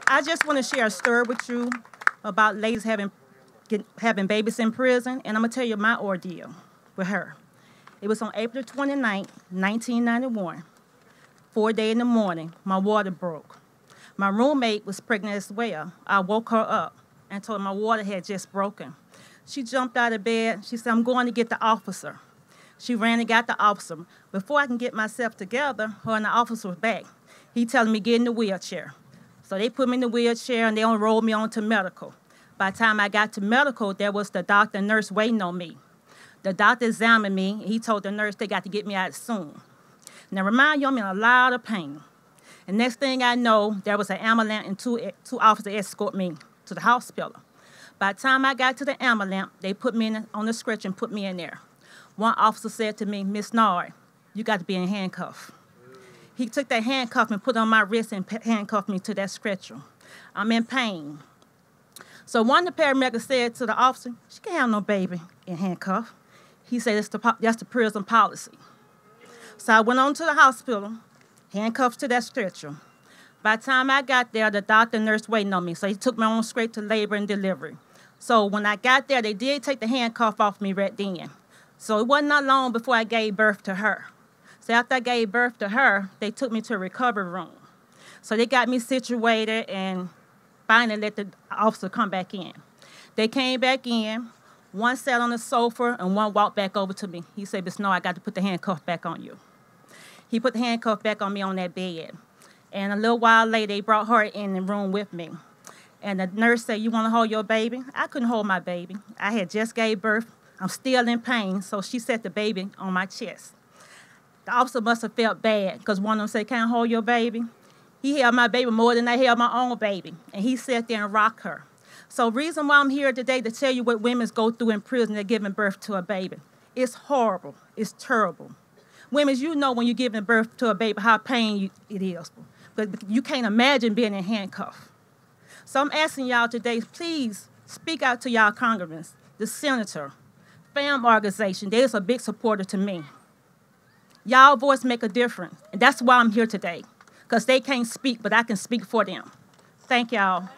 I just want to share a story with you about ladies having babies in prison, and I'm going to tell you my ordeal with her. It was on April 29th, 1991, 4 in the morning. My water broke. My roommate was pregnant as well. I woke her up and told her my water had just broken. She jumped out of bed. She said, I'm going to get the officer. She ran and got the officer. Before I can get myself together, her and the officer was back. He telling me get in the wheelchair. So they put me in the wheelchair and they rolled me on to medical. By the time I got to medical, there was the doctor and nurse waiting on me. The doctor examined me, and he told the nurse they got to get me out soon. Now, remind you, I'm in a lot of pain. And next thing I know, there was an ambulance and two officers escort me to the hospital. By the time I got to the ambulance, they put me on the stretcher and put me in there. One officer said to me, Miss Nard, you got to be in handcuffs. He took that handcuff and put it on my wrist and handcuffed me to that stretcher. I'm in pain. So one of the paramedics said to the officer, she can't have no baby in handcuffs. He said, that's the prison policy. So I went on to the hospital, handcuffed to that stretcher. By the time I got there, the doctor and nurse waiting on me. So he took me on straight to labor and delivery. So when I got there, they did take the handcuff off me right then. So it wasn't not long before I gave birth to her. So after I gave birth to her, they took me to a recovery room. So they got me situated and finally let the officer come back in. They came back in. One sat on the sofa and one walked back over to me. He said, Miss Snow, I got to put the handcuff back on you. He put the handcuff back on me on that bed. And a little while later, they brought her in the room with me. And the nurse said, you want to hold your baby? I couldn't hold my baby. I had just gave birth. I'm still in pain, so she set the baby on my chest. The officer must have felt bad because one of them said, can't hold your baby? He held my baby more than I held my own baby, and he sat there and rocked her. So reason why I'm here today to tell you what women go through in prison, they're giving birth to a baby. It's horrible. It's terrible. Women, you know when you're giving birth to a baby how pain it is. But you can't imagine being in handcuffs. So I'm asking y'all today, please speak out to y'all congressmen, the senator, family organization. They're a big supporter to me. Y'all voice make a difference. And that's why I'm here today. Because they can't speak, but I can speak for them. Thank y'all.